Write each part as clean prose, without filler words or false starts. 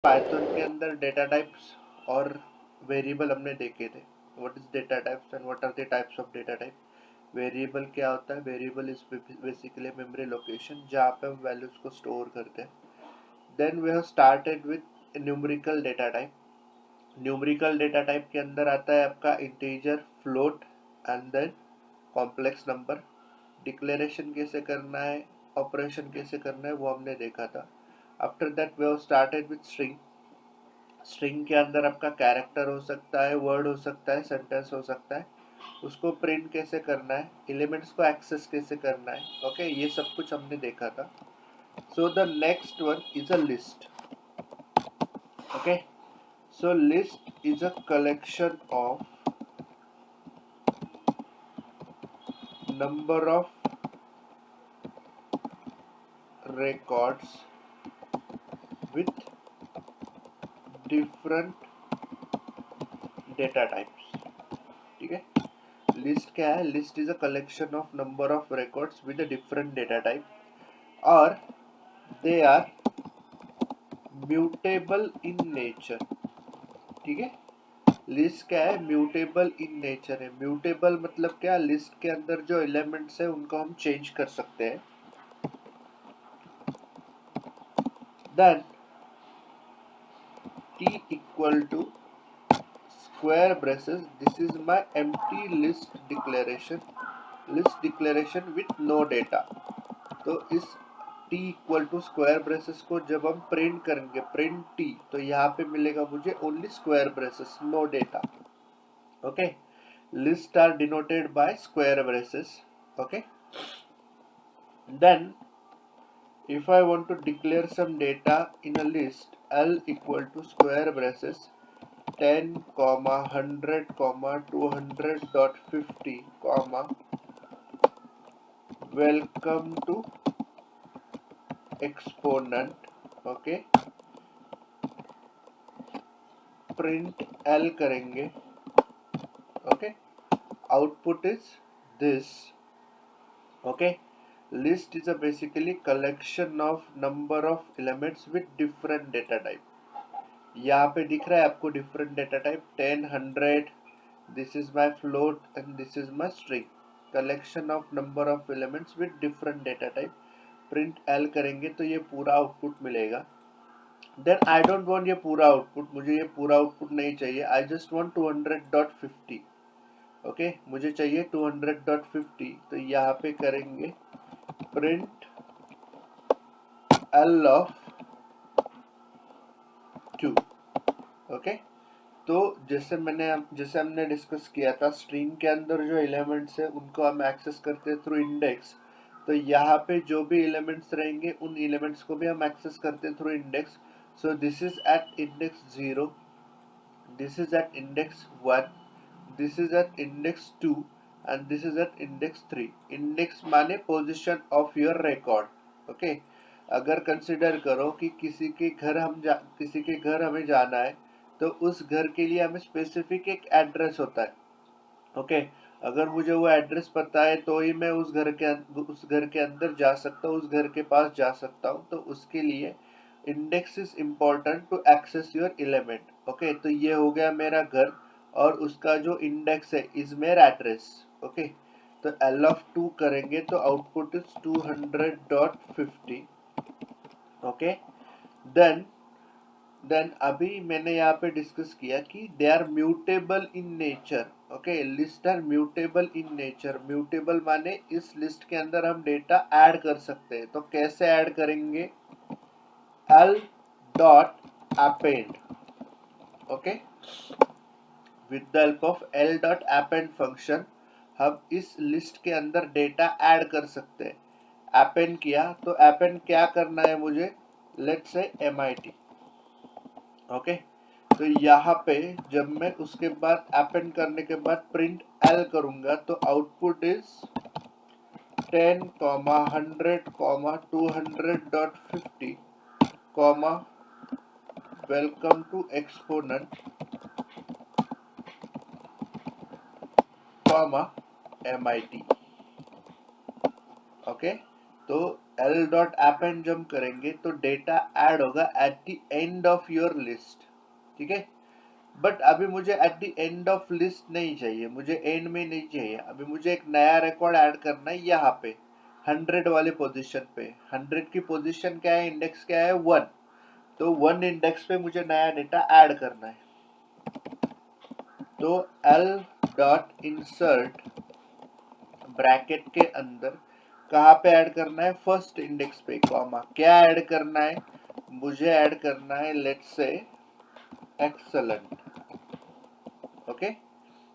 Python के अंदर data types और वेरिएबल हमने देखे थे। What is data types and what are the types of data type. Variable क्या होता है? Variable is basically memory location जहाँ पे हम वैल्यूज को स्टोर करते हैं। Then we have started with numerical data type. Numerical data type के अंदर आता है आपका integer, float and then complex number. Declaration कैसे करना है, ऑपरेशन कैसे करना है, वो हमने देखा था। After that we have started with string. String के अंदर आपका कैरेक्टर हो सकता है, वर्ड हो सकता है, सेंटेंस हो सकता है। उसको प्रिंट कैसे करना है, एलिमेंट्स को एक्सेस कैसे करना है, ओके, ये सब कुछ हमने देखा था। So the next one is a list. Okay, so list is a collection of number of records with different data types। ठीक है, लिस्ट क्या है? List is a collection of number of records with different data type और they are mutable in nature. ठीक है, list क्या है? Mutable in nature है। म्यूटेबल मतलब क्या? लिस्ट के अंदर जो एलिमेंट्स है उनको हम चेंज कर सकते हैं। Then t equal to square braces, this is my empty list declaration with no data. तो इस t equal to square braces को जब हम प्रिंट करेंगे, प्रिंट t, तो यहाँ पे मिलेगा मुझे only square braces, no data. Okay, list are denoted by square braces. Okay, then if I want to declare some data in a list, L equal to square braces 10, 100, 200.50, welcome to exponent। Okay, print L करेंगे। Okay, output is this. Okay, list is a basically collection of number of elements with different data type. यहाँ पे दिख रहा है आपको different data type 10, 100, this is my float and this is my string. Collection of number of elements with different data type. Print L करेंगे तो ये पूरा आउटपुट मिलेगा। देन आई डोंट वांट ये पूरा आउटपुट, मुझे ये पूरा आउटपुट नहीं चाहिए। I just want 200.50। ओके, मुझे चाहिए 200.50। तो यहाँ पे करेंगे प्रिंट एल ऑफ 2। ओके, तो जैसे हमने डिस्कस किया था, स्ट्रिंग के अंदर जो एलिमेंट्स है उनको हम एक्सेस करते हैं थ्रू इंडेक्स। तो यहाँ पे जो भी एलिमेंट्स रहेंगे उन एलिमेंट्स को भी हम एक्सेस करते हैं through index. So this is at index 0, this is at index 1, this is at index 2 and this is at index 3। index माने position of your record। Okay, अगर कंसिडर करो कि किसी के घर हमें जाना है, तो उस घर के लिए हमें स्पेसिफिक एक एड्रेस होता है। ओके, अगर मुझे वो एड्रेस पता है तो ही मैं उस घर के अंदर जा सकता हूँ, उस घर के पास जा सकता हूँ। तो उसके लिए index is important to access your element. Okay, तो ये हो गया मेरा घर और उसका जो इंडेक्स है इज मेरा एड्रेस। ओके, तो एल ऑफ 2 करेंगे तो आउटपुट इज 200.50। ओके, देन अभी मैंने यहाँ पे डिस्कस किया कि they are mutable in nature. Okay, list are mutable in nature. Mutable माने इस लिस्ट के अंदर हम डेटा ऐड कर सकते हैं। तो कैसे ऐड करेंगे? L dot append। Okay, with the help of L dot append function हम इस लिस्ट के अंदर डेटा ऐड कर सकते हैं। append किया तो append क्या करना है मुझे? Let's say MIT। ओके, तो यहाँ पे जब मैं उसके बाद append करने के बाद प्रिंट L करूंगा तो output is 10, 100, 200.50, welcome to exponent, MIT। Okay, तो L डॉट append जब करेंगे तो डेटा ऐड होगा at the end of your list, ठीक है। बट अभी मुझे at the end of list नहीं चाहिए, मुझे एंड में नहीं चाहिए, अभी मुझे एक नया रिकॉर्ड ऐड करना है यहाँ पे 100 वाली पोजीशन पे। 100 की पोजीशन क्या है, इंडेक्स क्या है 1, तो 1 इंडेक्स पे मुझे नया डेटा ऐड करना है। तो l डॉट इंसर्ट ब्रैकेट के अंदर कहाँ पे ऐड करना है, फर्स्ट इंडेक्स पे, कॉमा क्या ऐड करना है, मुझे ऐड करना है let's say excellent. Okay,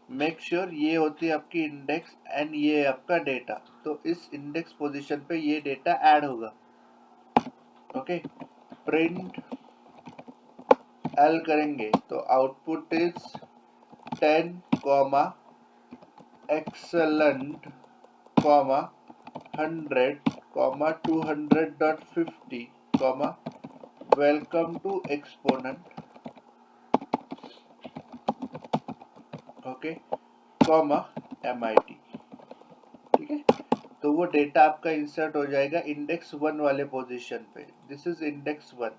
make sure ये होती है आपकी इंडेक्स एंड ये है आपका डेटा, तो इस इंडेक्स पोजीशन पे ये डेटा ऐड होगा। ओके, प्रिंट एल करेंगे तो output is 10 comma excellent comma 100 comma 200.50 comma welcome to exponent, okay, comma MIT, ठीक है। तो वो डेटा आपका इंसर्ट हो जाएगा इंडेक्स 1 वाले पोजीशन पे, दिस इज इंडेक्स 1,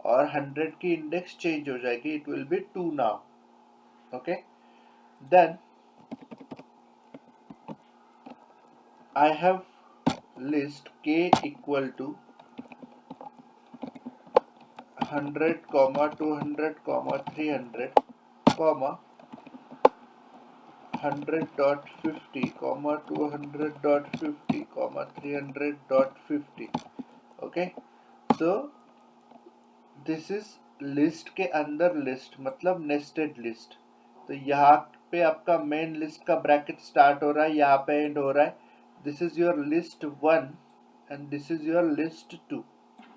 और 100 की इंडेक्स चेंज हो जाएगी, it will be 2 now. Okay, then I have list k equal to 100 comma 200 comma 300 comma 100.50 comma 200.50 comma 300.50। Okay, तो दिस इज लिस्ट के अंदर लिस्ट, मतलब नेस्टेड लिस्ट। तो यहाँ पे आपका मेन लिस्ट का ब्रैकेट स्टार्ट हो रहा है, यहाँ पे एंड हो रहा है, this is your list 1 and this is your list 2।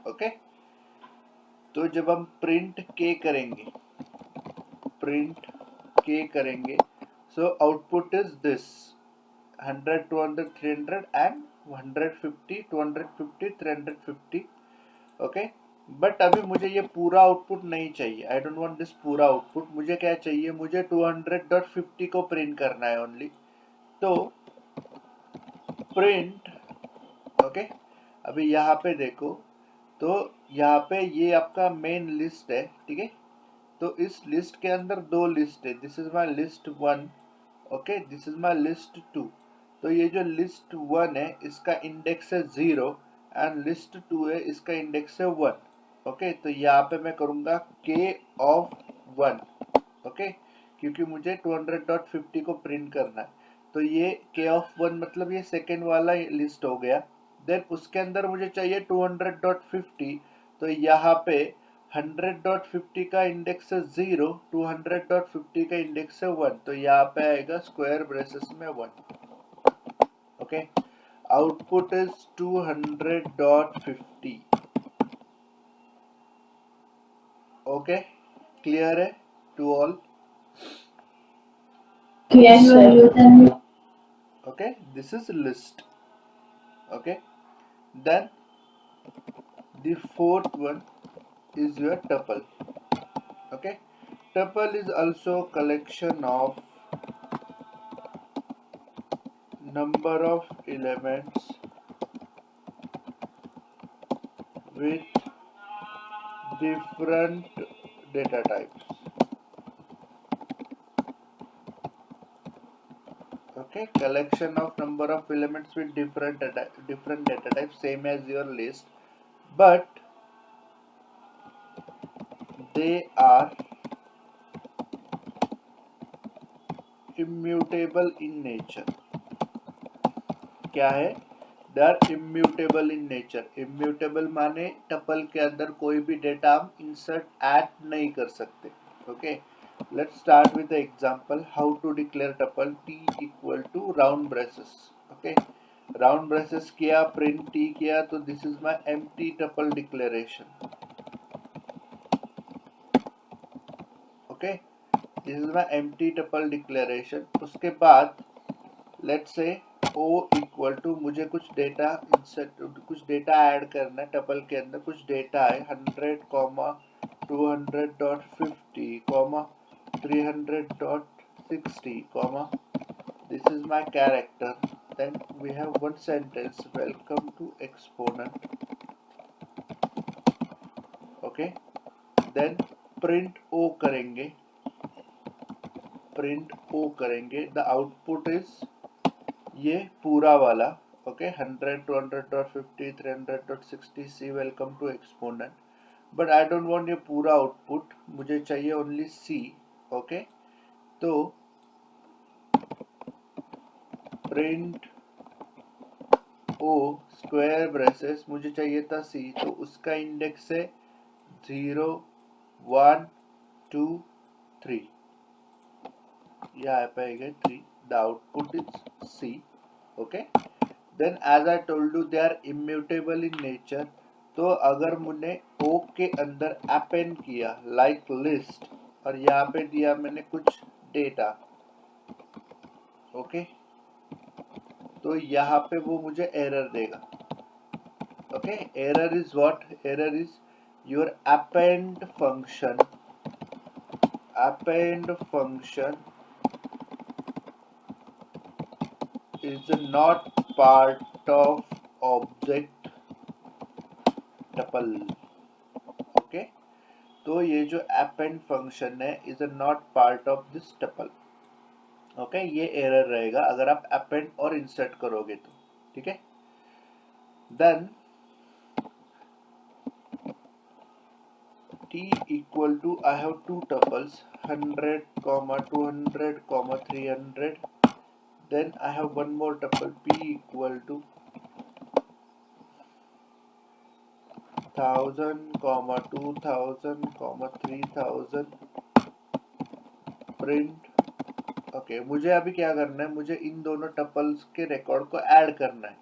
Okay, तो जब हम प्रिंट के करेंगे, प्रिंट के करेंगे, so output is this 100 200 300 and 150 250 350। Okay, but अभी मुझे ये पूरा आउटपुट नहीं चाहिए, आई डोंट वांट दिस पूरा आउटपुट, मुझे क्या चाहिए, मुझे 200.50 को प्रिंट करना है ओनली। तो प्रिंट, ओके, अभी यहाँ पे देखो, तो यहाँ पे ये आपका मेन लिस्ट है, ठीक है। तो इस लिस्ट के अंदर दो लिस्ट है, this is my list 1, okay, this is my list 2। तो ये जो लिस्ट 1 है इसका इंडेक्स है 0 एंड लिस्ट 2 है इसका इंडेक्स है 1। ओके, तो यहाँ पे मैं करूंगा k ऑफ 1, ओके, क्योंकि मुझे 200.50 को प्रिंट करना है। तो ये k ऑफ 1 मतलब ये सेकेंड वाला लिस्ट हो गया। देन उसके अंदर मुझे चाहिए 200.50, तो यहाँ पे 100.50 का इंडेक्स है 0, 200.50 का इंडेक्स है 1, तो यहाँ पे आएगा स्क्वायर ब्रेसेस में 1। Okay, output is 200.50। Okay, clear है to all? Yes, sir. Okay, this is list. Okay, then the fourth one is your tuple. Okay, tuple is also collection of number of elements with different data types. Okay, collection of number of elements with different data types, same as your list, but they are immutable in nature. क्या है, they are immutable in nature. Immutable माने tuple के अंदर कोई भी data हम insert add नहीं कर सकते। Okay, let's start with the example how to declare tuple t equal to round braces. Okay, round braces किया, प्रिंट t किया, तो this is my empty tuple declaration. Okay, this is my empty tuple declaration. उसके बाद let's say o equal to, मुझे कुछ data insert, कुछ data add करना है, टपल के अंदर कुछ डेटा है 100 comma 200.50 comma 300.60 comma this is my character. Then we have one sentence, welcome to exponent. Okay. Then print O करेंगे, द आउटपुट इज ये पूरा वाला, okay, 100, 200.50, 300.60, C welcome to Exponent. But I don't want ये पूरा output, मुझे चाहिए only C, okay. तो print O square braces, मुझे चाहिए था सी, तो उसका इंडेक्स है 0, 1, 2, 3, यहाँ पे आएगा 3, the output is C, okay. Then as I told you they are immutable in nature, तो अगर मैंने ओ के अंदर अपेंड किया लाइक लिस्ट और यहाँ पे दिया मैंने कुछ डेटा, ओके, तो यहाँ पे वो मुझे एरर देगा, okay. Error is what? Error is your append function is not part of object tuple, okay. तो ये जो append function है is not part of this tuple, okay. ये एरर रहेगा अगर आप append और insert करोगे तो, ठीक है। Then t equal to, I have two tuples 100, 200, 300. Then I have one more tuple p equal to 1000, 2000, 3000, print, okay. मुझे अभी क्या करना है, मुझे इन दोनों टपल्स के रिकॉर्ड को ऐड करना है,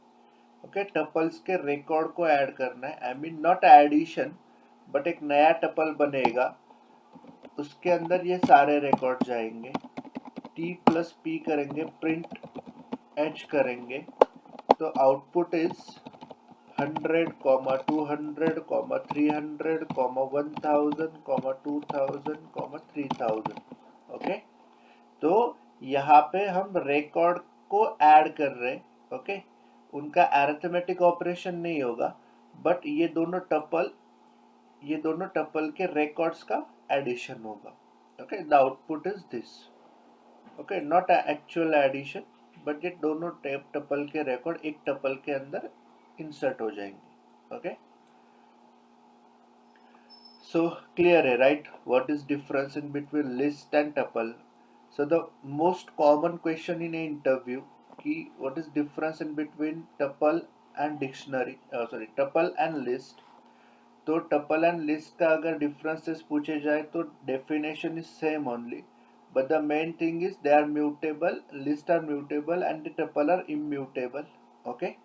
ओके। टपल्स के रिकॉर्ड को ऐड करना है, I mean not addition, but एक नया टपल बनेगा, उसके अंदर ये सारे रिकॉर्ड जाएंगे, t प्लस p करेंगे, प्रिंट एच करेंगे, तो आउटपुट इज 100, 200, 300, 1000, 2000, 3000, ओके। तो यहाँ पे हम रिकॉर्ड को ऐड कर रहे हैं, ओके। उनका अरिथमेटिक ऑपरेशन नहीं होगा, बट ये दोनों टपल के रिकॉर्ड्स का एडिशन होगा, okay. The output is this, okay, not actual addition, but ये दोनों टपल के रिकॉर्ड एक टपल के अंदर इंसर्ट हो जाएंगे, ओके। सो क्लियर है, right? What is difference in between list and tuple? So the most common question in a interview कि what is difference in between tuple and dictionary, sorry, tuple and list. तो tuple and list का अगर differences पूछे जाए तो definition is same only, but the main thing is they are mutable, list are mutable and the tuple are immutable, okay,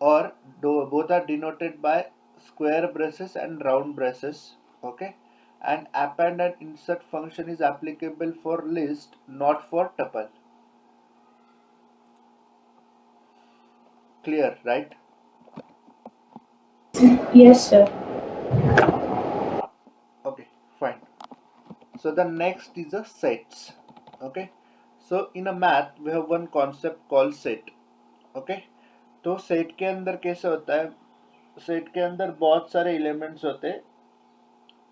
or both are denoted by square braces and round braces, okay, and append and insert function is applicable for list, not for tuple. Clear, right? Yes, sir. Okay, fine. So the next is a sets, okay. So in a math we have one concept called set, okay. तो set के अंदर कैसे होता है, set के अंदर बहुत सारे एलिमेंट्स होते हैं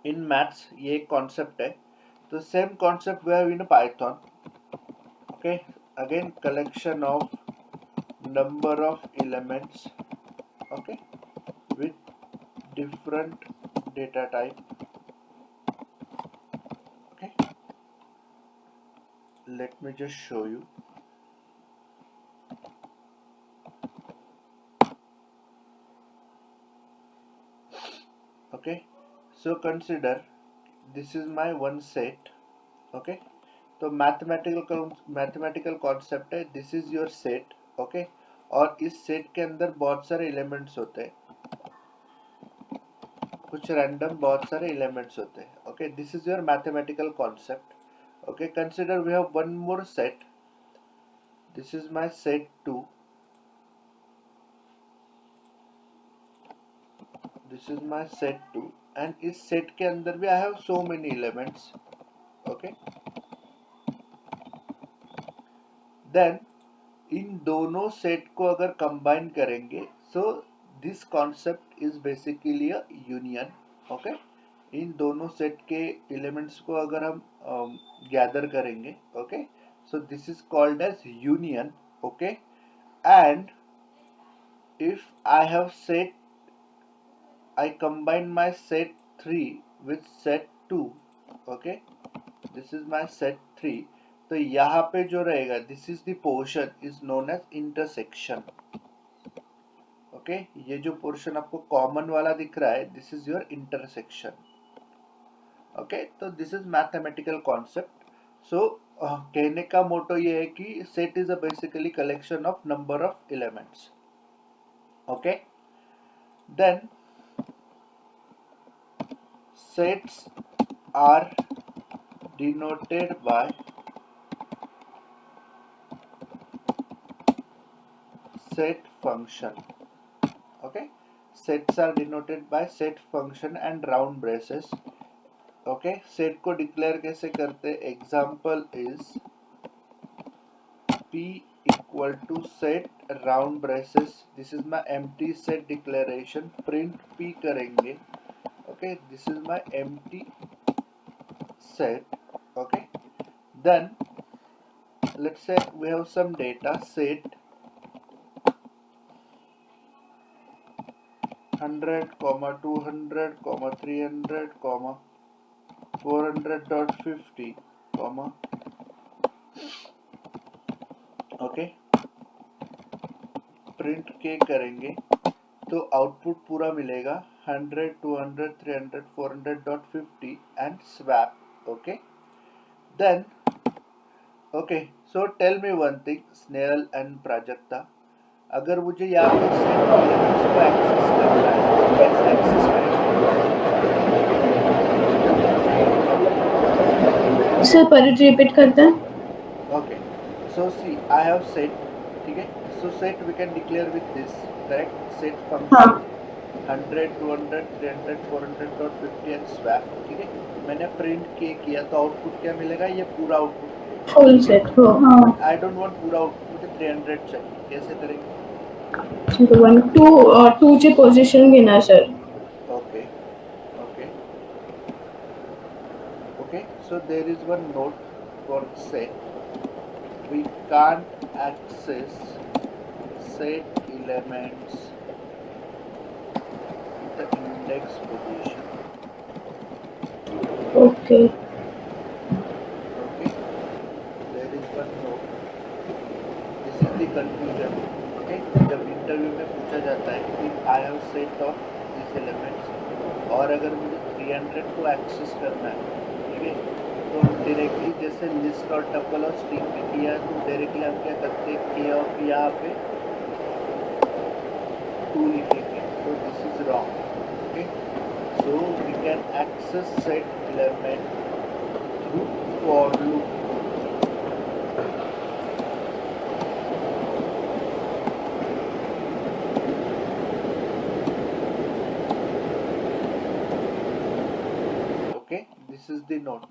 इन मैथ्स, ये एक कॉन्सेप्ट है। तो same concept we have in Python, okay. Again collection of number of elements, okay, with different data type, okay. Let me just show you, okay. So consider this is my one set, okay. तो mathematical concept है, this is your set, okay. और इस set के अंदर बहुत सारे elements होते हैं, कुछ रैंडम बहुत सारे एलिमेंट्स होते हैं, okay. This is your mathematical concept, okay. Consider we have one more set, this is my set 2, this is my set 2, and इस सेट के अंदर भी I have so many elements, okay. Then इन दोनों set को अगर combine करेंगे, so this concept is basically a union, okay. इन दोनों सेट के एलिमेंट्स को अगर हम गैदर करेंगे, okay, so this is called as union, okay, and if I have set, I combine my set 3 with set 2, okay, this is my set 3, तो यहाँ पे जो रहेगा this is the portion is known as intersection, okay, ये जो portion आपको common वाला दिख रहा है this is your intersection, okay, तो this is mathematical concept. So कहने का मोटो ये है कि set is a basically collection of number of elements, okay, then sets are denoted by set function, okay, sets are denoted by set function and round braces, okay, set को declare कैसे करते, example is p equal to set round braces, this is my empty set declaration, print p करेंगे, okay, this is my empty set, okay, then let's say we have some data set 100, 200, 300, 400.50, okay, print के करेंगे तो output पूरा मिलेगा 100, 200, 300, 400.50 and swap, okay, then okay, so tell me one thing Snehal and Prajakta, अगर मुझे यहाँ पे सेट एलिमेंट्स को एक्सेस करना है तो कैसे एक्सेस करेंगे? सर पर रिपीट करते हैं। Okay, so see I have set, ठीक है, so set we can declare with this, correct, set function 100, 200, 300, 400.50 and swap, ठीक है, मैंने प्रिंट किया तो आउटपुट क्या मिलेगा, ये पूरा आउटपुट फुल सेट हो। हाँ, आई डोंट वांट पूरा आउटपुट, मुझे 300 चाहिए, कैसे करेंगे? 1 2 ची पोझिशन घेणार sir. Okay, okay, okay, so there is one note for set, we can't access set elements with the index position, okay, okay, there is one note, this is the confusion, okay, जब interview में पूछा जाता है कि I have set of these elements और अगर मुझे 300 को एक्सेस करना है, ठीक है, तो हम डायरेक्टली जैसे लिस्ट और टपल और स्ट्रिंग में किया तो डायरेक्टली हम क्या करते हैं, के ऑफ यहाँ पे 2 लिखेंगे, तो this is wrong, okay, so we can access set element through for loop, okay, this is the note,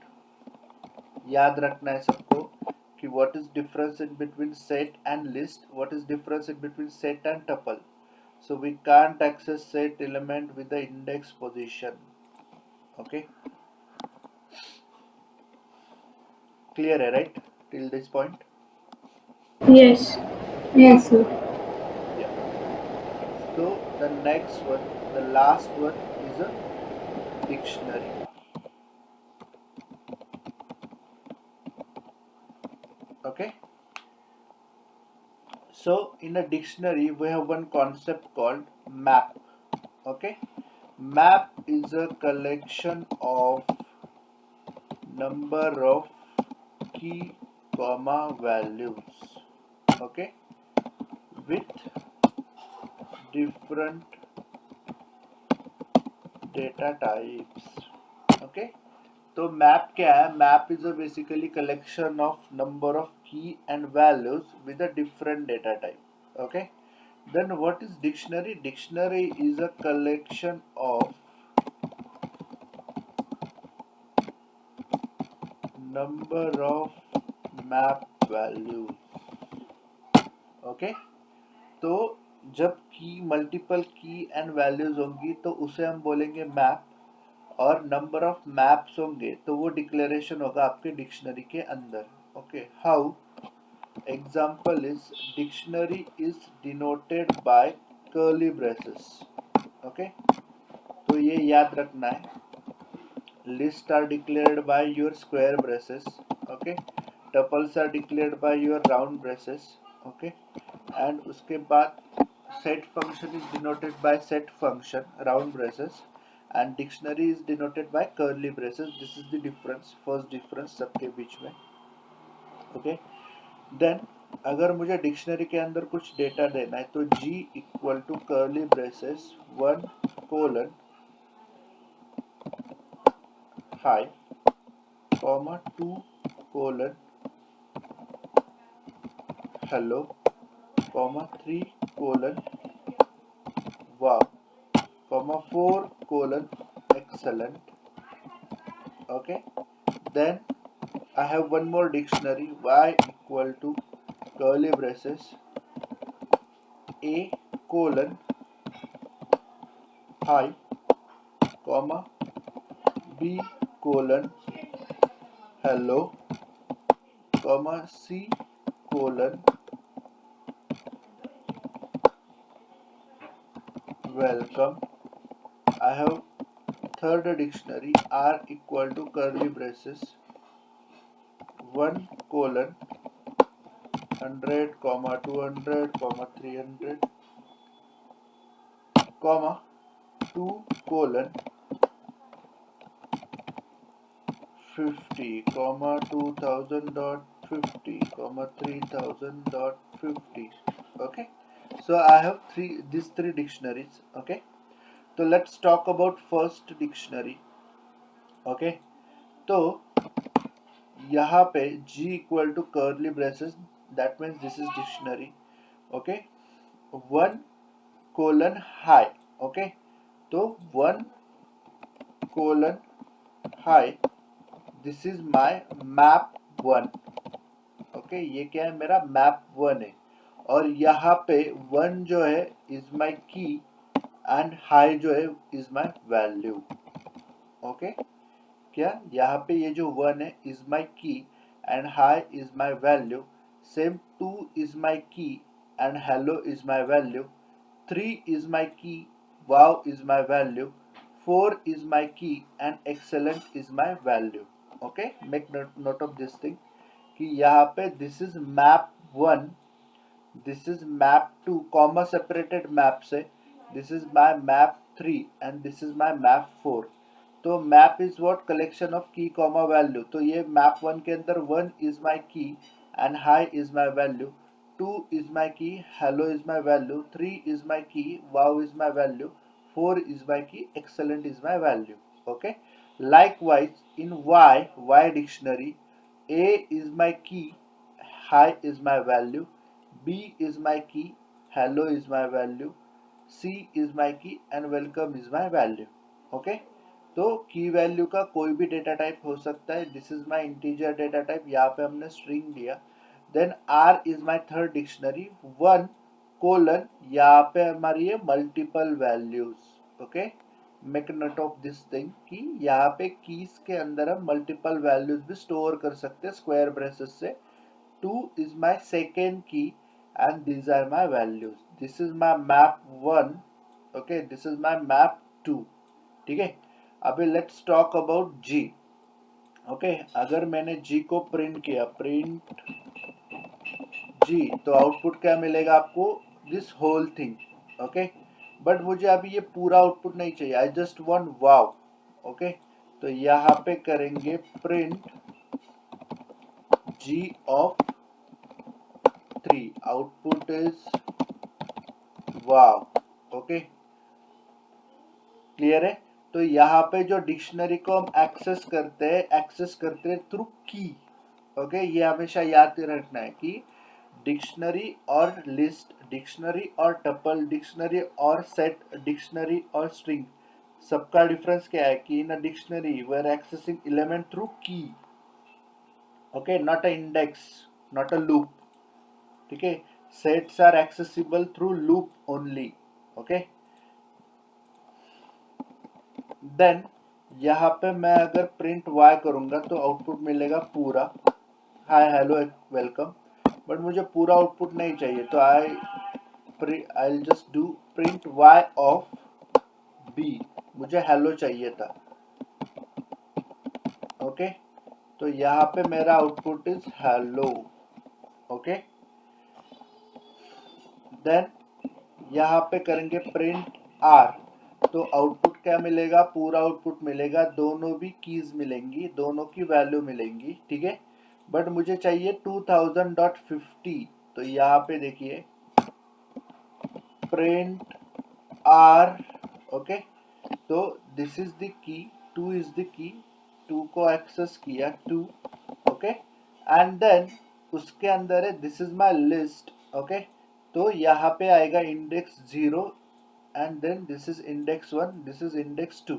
याद रखना है सबको कि what is difference in between set and list, what is difference in between set and tuple, so we can't access set element with the index position, okay, clear hai, right, till this point? Yes yes sir. Yeah, so the next one, the last one is a dictionary, okay, so in a dictionary we have one concept called map, okay, map is a collection of number of key comma values, okay, with different data types, okay, तो map क्या है, map is a basically collection of number of key and values with a different data type, okay, then what is dictionary, dictionary is a collection of number of map values, okay, तो जब की multiple की and values होंगी तो उसे हम बोलेंगे map, और नंबर ऑफ मैप्स होंगे तो वो डिक्लेरेशन होगा आपके डिक्शनरी के अंदर. Okay, how example is dictionary is denoted by curly braces. Okay, तो ये याद रखना है. List are declared by your square braces. Okay, tuples are declared by your round braces. Okay, and उसके बाद set function is denoted by set function round braces and dictionary is denoted by curly braces. This is the difference, first difference सबके बीच में. Okay, then अगर मुझे dictionary के अंदर कुछ data देना है तो G equal to curly braces 1 colon hi comma 2 colon hello comma 3 colon wow comma 4 colon excellent. Okay, then I have one more dictionary y equal to curly braces a colon high comma b colon hello comma c colon welcome. I have third dictionary r equal to curly braces 1 colon 100 comma 200 comma 300 comma 2 colon 50 comma 2000 dot 50 comma 3000 dot 50. Okay, so I have these three dictionaries. Okay, so let's talk about first dictionary. Okay, तो यहाँ पे G equal to curly braces, that means this is dictionary. Okay, 1 colon high. Okay, तो 1 colon high, this is my map 1. Okay, ये क्या है, मेरा map 1 है. और यहाँ पे 1 जो है is my key and high जो है is my value. Okay, क्या यहाँ पे ये जो 1 है is my key and high is my value. Same 2 is my key and hello is my value. 3 is my key, wow is my value. 4 is my key and excellent is my value. Okay, make note of this thing कि यहाँ पे this is map 1, this is map 2, comma separated map से this is my map 3 and this is my map 4. तो map is what, collection of key comma value. तो ये map 1 के अंदर 1 is my key and high is my value, 2 is my key, hello is my value, 3 is my key, wow is my value, 4 is my key, excellent is my value. Okay, likewise in y dictionary, A is my key, high is my value, B is my key, hello is my value, C is my key and welcome is my value. Okay, तो की value का कोई भी data type हो सकता है. This is my integer data type, यहाँ पे हमने स्ट्रिंग दिया. Then R is my third dictionary 1 colon, यहाँ पे हमारी ये multiple values. Okay, make note of this thing कि यहाँ पे कीज के अंदर हम मल्टीपल वैल्यूज भी स्टोर कर सकते हैं स्क्वायर ब्रेसेस से. 2 is my second key and these are my values. This is my map 1. Okay, this is my map 2. ठीक है, अभी let's talk about G. Okay, अगर मैंने G को प्रिंट किया, प्रिंट G, तो आउटपुट क्या मिलेगा आपको, this whole thing. Okay, but मुझे अभी ये पूरा आउटपुट नहीं चाहिए, I just want wow. Okay, तो यहाँ पे करेंगे print G of 3, output is wow. Okay, clear है. तो यहाँ पे जो डिक्शनरी को हम एक्सेस करते हैं थ्रू की. ओके, ये हमेशा याद रखना है कि डिक्शनरी और लिस्ट, डिक्शनरी और टपल, डिक्शनरी और सेट, डिक्शनरी और स्ट्रिंग, सबका डिफरेंस क्या है कि in a dictionary we are accessing element through key. Okay, not a index, not a loop. ठीक है, sets are accessible through loop only. Okay, then यहाँ पे मैं अगर प्रिंट y करूँगा तो आउटपुट मिलेगा पूरा हाय हेलो वेलकम, बट मुझे पूरा आउटपुट नहीं चाहिए, तो I just do print y of b, मुझे हेलो चाहिए था। ओके, तो यहाँ पे मेरा output is hello. Okay, then यहाँ पे करेंगे प्रिंट r, तो आउटपुट क्या मिलेगा, पूरा आउटपुट मिलेगा, दोनों भी कीज मिलेंगी, दोनों की वैल्यू मिलेंगी, ठीक है। बट मुझे चाहिए 2000.50, तो यहाँ पे देखिए प्रिंट r। ओके, तो this is the key, 2 is the key, 2 को एक्सेस किया 2। ओके, एंड देन उसके अंदर है this is my list. Okay, तो यहाँ पे आएगा index 0 and then this is index 1, this is index 2,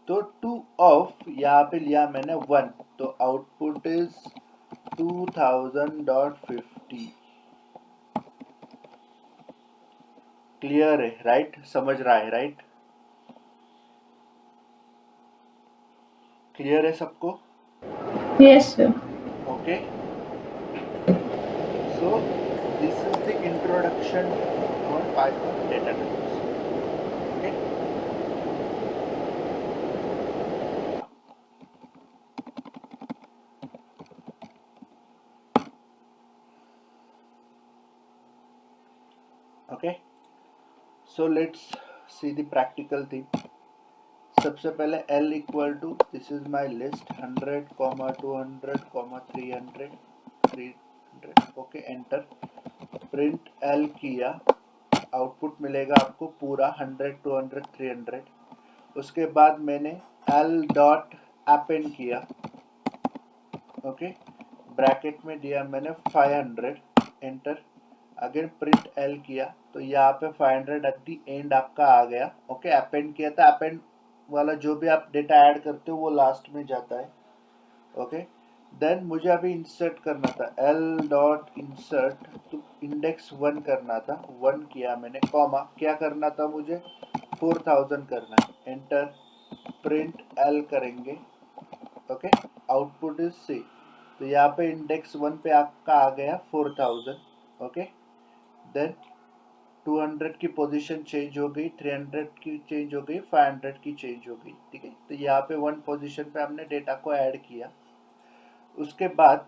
तो 2 ऑफ यहाँ पे लिया मैंने 1, तो आउटपुट इज 2000.50। क्लियर है राइट, समझ रहा है राइट, क्लियर है सबको? Yes, sir. Okay, so this is the introduction on Python data types. Okay, okay, so let's see the practical thing. सबसे पहले L equal to this is my list 100, 200, 300, 300। Okay, enter, print L किया, output मिलेगा आपको पूरा 100, 200, 300। उसके बाद मैंने L dot append किया। ओके, ब्रैकेट में दिया मैंने 500, एंटर, अगेन प्रिंट L किया, तो यहाँ पे 500 एट दी एंड आपका आ गया। ओके, अपेंड किया था, अपेंड वाला जो भी आप डेटा ऐड करते हो वो लास्ट में जाता है। ओके, देन मुझे अभी इंसर्ट करना था, L डॉट इंसर्ट, तो इंडेक्स 1 करना था, 1 किया मैंने, कॉमा क्या करना था मुझे, 4000 करना है, एंटर, प्रिंट L करेंगे। ओके, आउटपुट इज सी, तो यहाँ पे इंडेक्स 1 पे आपका आ गया 4000। ओके, देन 200 की पोजीशन चेंज हो गई, 300 की चेंज हो गई, 500 की चेंज हो गई, ठीक है। तो यहाँ पे 1 पोजीशन पे हमने डेटा को ऐड किया। उसके बाद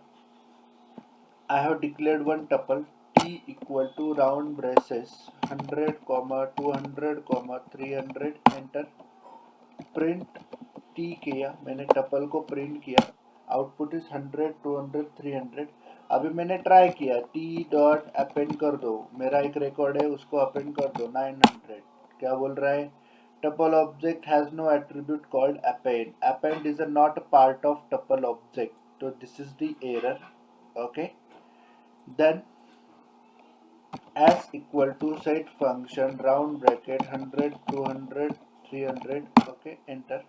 I have declared one tuple t equal to round braces 100, 200, 300, enter, print t किया मैंने, टपल को प्रिंट किया, आउटपुट इज 100, 200, 300। अभी मैंने ट्राई किया t डॉट अपेंड कर दो, मेरा एक रिकॉर्ड है उसको अपेंड कर दो 900, क्या बोल रहा है, tuple object has no attribute called append is a not a part of tuple object, so this is the error। okay, then as equal to set function round bracket 100, 200, 300। okay, enter।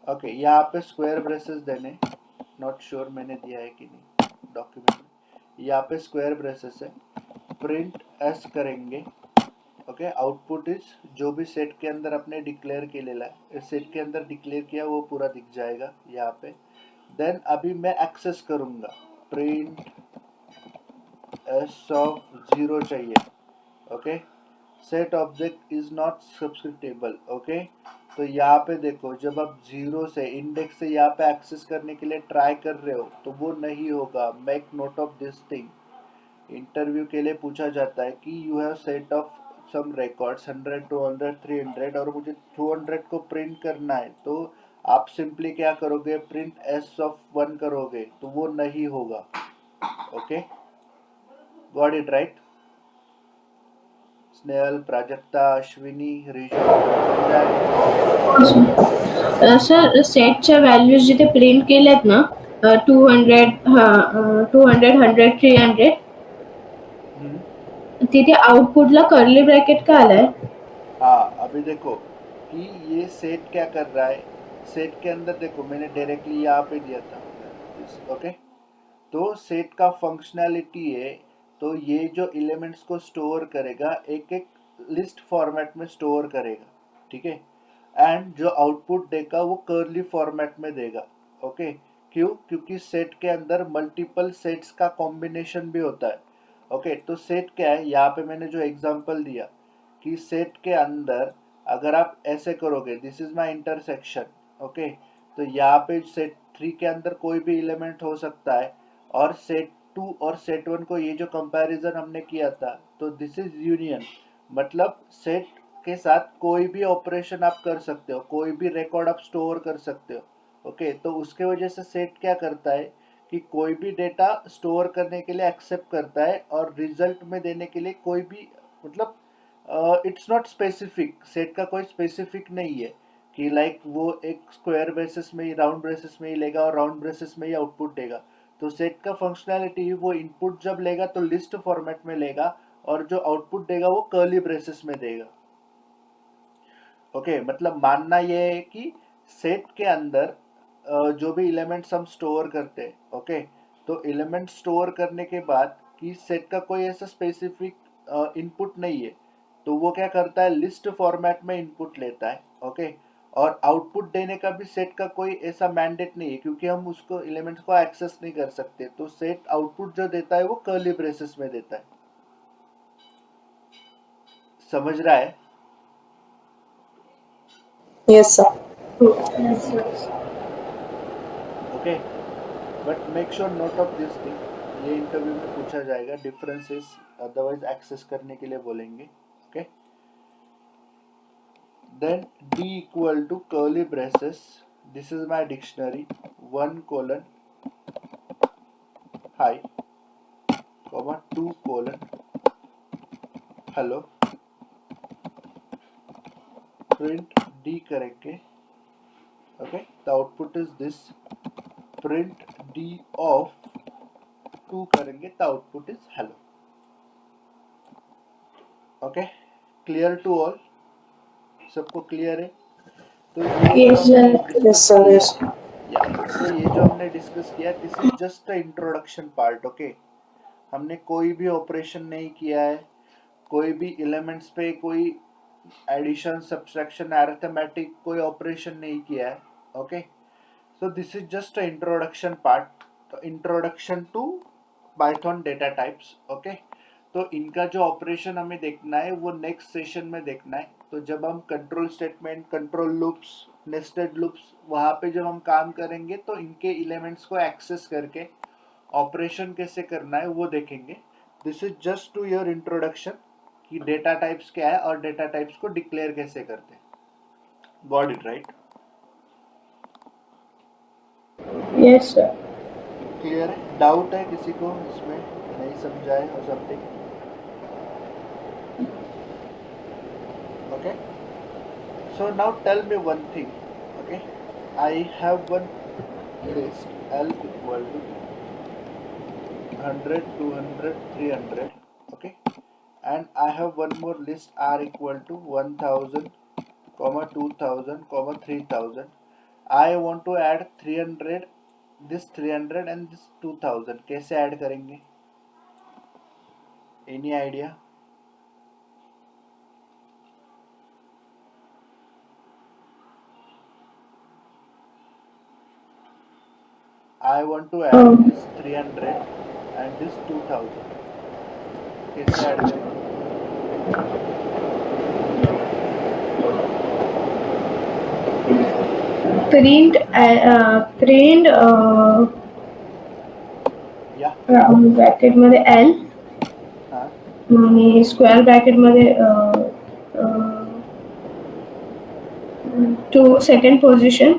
Okay, यहाँ पे square braces देने, not sure मैंने दिया है कि नहीं document में, यहाँ पे स्क्वायर ब्रेसेस है, प्रिंट एस करेंगे। ओके, आउटपुट इज जो भी सेट के अंदर अपने डिक्लेयर के ले लाए, सेट के अंदर डिक्लेयर किया वो पूरा दिख जाएगा यहाँ पे। देन अभी मैं एक्सेस करूंगा, प्रिंट एस ऑफ 0 चाहिए। Okay, set object is not subscriptable. Okay, तो यहाँ पे देखो, जब आप 0 से इंडेक्स से यहाँ पे एक्सेस करने के लिए ट्राई कर रहे हो तो वो नहीं होगा। Make note of this thing, interview के लिए पूछा जाता है कि you have set of some records 100, 200, 300 और मुझे 200 को प्रिंट करना है, तो आप सिंपली क्या करोगे, प्रिंट एस ऑफ 1 करोगे, तो वो नहीं होगा। Okay, got it right? Snehal, Prajakta, Ashwini, Rishabh, sir सेटच्या व्हॅल्यूज जिथे प्रिंट केल्यात ना 200 200 100 300 तिथे आउटपुटला कर्ली ब्रॅकेट का आलाय? हाँ, अभी देखो कि ये सेट क्या कर रहा है, सेट के अंदर देखो मैंने डायरेक्टली यहाँ पे दिया था। ओके, तो सेट का फंक्शनैलिटी है, तो ये जो एलिमेंट्स को स्टोर करेगा एक एक लिस्ट फॉर्मेट में स्टोर करेगा, ठीक है। एंड जो आउटपुट देगा वो कर्ली फॉर्मेट में देगा। ओके, क्यों? क्योंकि सेट के अंदर मल्टीपल सेट्स का कॉम्बिनेशन भी होता है। ओके, तो सेट क्या है, यहाँ पे मैंने जो एग्जांपल दिया कि सेट के अंदर अगर आप ऐसे करोगे, this is my intersection, okay, तो यहाँ पे सेट 3 के अंदर कोई भी एलिमेंट हो सकता है, और सेट 2 और सेट 1 को ये जो कंपैरिजन हमने किया था, तो दिस इज यूनियन, मतलब सेट के साथ कोई भी ऑपरेशन आप कर सकते हो, कोई भी रिकॉर्ड आप स्टोर कर सकते हो। ओके, तो उसके वजह से सेट क्या करता है कि कोई भी डेटा स्टोर करने के लिए एक्सेप्ट करता है, और रिजल्ट में देने के लिए कोई भी, मतलब इट्स नॉट स्पेसिफिक, सेट का कोई स्पेसिफिक नहीं है कि लाइक वो एक स्क्वायर बेसिस में ही, राउंड बेसिस में ही लेगा और राउंड बेसिस में ही आउटपुट देगा। तो सेट का फंक्शनैलिटी, वो इनपुट जब लेगा तो लिस्ट फॉर्मेट में लेगा, और जो आउटपुट देगा वो कर्ली ब्रेसेस में देगा। ओके, मतलब मानना ये है कि सेट के अंदर जो भी एलिमेंट्स हम स्टोर करते हैं, ओके, तो एलिमेंट स्टोर करने के बाद कि सेट का कोई ऐसा स्पेसिफिक इनपुट नहीं है, तो वो क्या करता है, लिस्ट फॉर्मेट में इनपुट लेता है। ओके, और आउटपुट देने का भी सेट का कोई ऐसा मैंडेट नहीं है, क्योंकि हम उसको एलिमेंट्स को एक्सेस नहीं कर सकते, तो सेट आउटपुट जो देता है वो कर्ली ब्रेसेस में देता है। समझ रहा है? Yes, sir. Yes, sir. Okay, but make sure note of this thing, ये इंटरव्यू में पूछा जाएगा, डिफरेंसेस अदरवाइज एक्सेस करने के लिए बोलेंगे। ओके, then d equal to curly braces, this is my dictionary, 1 colon hi comma 2 colon hello, print d करेंगे। Okay, the output is this, print d of 2 करेंगे तो output is hello. Okay, clear to all? सबको क्लियर है? तो ये जो Yes, हमने sir. Yes, discuss sir. किया, Yes. या तो ये जो हमने डिस्कस किया, this is just a introduction part. Okay, हमने कोई भी ऑपरेशन नहीं किया है, कोई भी एलिमेंट्स पे कोई एडिशन, सब्सट्रैक्शन, अरिथमेटिक कोई ऑपरेशन नहीं किया है। Okay, so this is just a introduction part, तो introduction to Python data types. Okay, तो इनका जो ऑपरेशन हमें देखना है वो नेक्स्ट सेशन में देखना है। तो जब हम control statement, control loops, nested loops, वहां पे जब हम काम करेंगे तो इनके एलिमेंट्स को एक्सेस करके ऑपरेशन कैसे करना है वो देखेंगे। This is just to your introduction कि डेटा टाइप्स क्या है और डेटा टाइप्स को डिक्लेयर कैसे करते हैं। Got it right? Yes, sir. Clear है? डाउट है किसी को इसमें, नहीं समझा है और something? Okay, so now tell me one thing. Okay, I have one list L equal to 100, 200, 300. Okay, and I have one more list R equal to 1000, 2000, 3000. I want to add 300, this 300 and this 2000. कैसे add करेंगे? Any idea? I want to add this 300 and this 2000. कैसे add करेंगे? print या round bracket मध्ये L हाँ आणि square bracket मध्ये to second position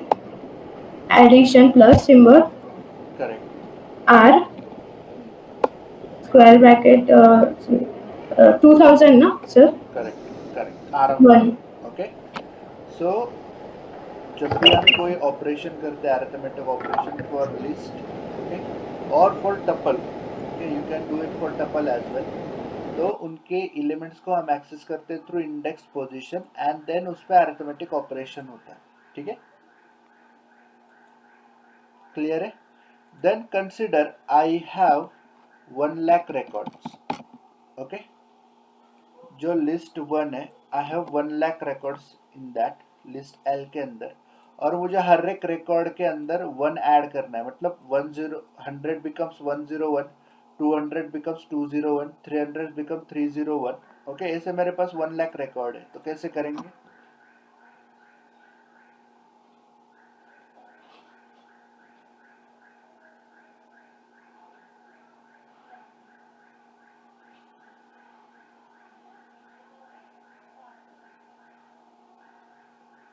addition plus symbol correct, R square bracket 2000 ना sir करेक्ट, करेक्ट, आराम one से। ओके, सो जब भी हम कोई ऑपरेशन करते हैं, arithmetic operation for list, okay, और for tuple, okay, you can do it for tuple as well, तो उनके एलिमेंट्स को हम एक्सेस करते हैं through index position, and then उस पर अरिथमेटिक ऑपरेशन होता है। ठीक है, क्लियर है? Then consider I have 1 lakh records. Okay, जो लिस्ट 1 है, I have 1 lakh records in that, list L के अंदर, और मुझे हर एक रिकॉर्ड के अंदर 1 ऐड करना है, मतलब 100 बिकम्स 101, 200 बिकम्स 201, 300 बिकम 301। ओके, ऐसे मेरे पास 1 लाख रिकॉर्ड है, तो कैसे करेंगे?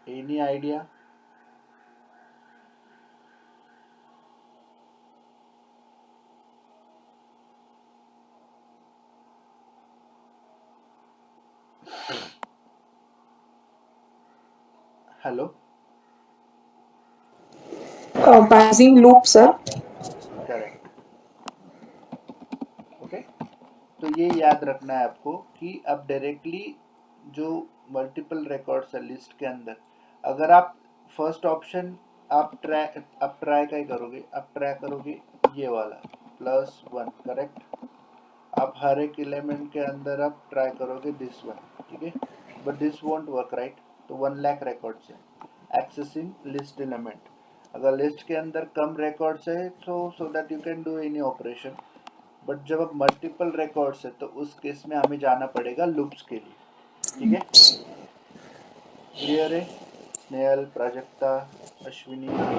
Any idea? Hello? By using loop, sir. Correct. Okay, तो ये याद रखना है आपको कि अब डायरेक्टली जो मल्टीपल रिकॉर्ड्स है लिस्ट के अंदर, अगर आप फर्स्ट ऑप्शन आप ट्राई क्या करोगे, आप ट्राई करोगे ये वाला +1, करेक्ट। आप हर एक एलिमेंट के अंदर आप ट्राई करोगे दिस वन, ठीक है, but this won't work, right. तो 1 लाख रिकॉर्ड्स है एक्सेसिंग लिस्ट एलिमेंट। अगर लिस्ट के अंदर कम रिकॉर्ड्स है तो so that you can do any operation, but जब अब मल्टीपल रिकॉर्ड्स है तो उस केस में हमें जाना पड़ेगा लूप्स के लिए, ठीक है। क्लियर है? स्नेहल, प्राजक्ता, अश्विनी?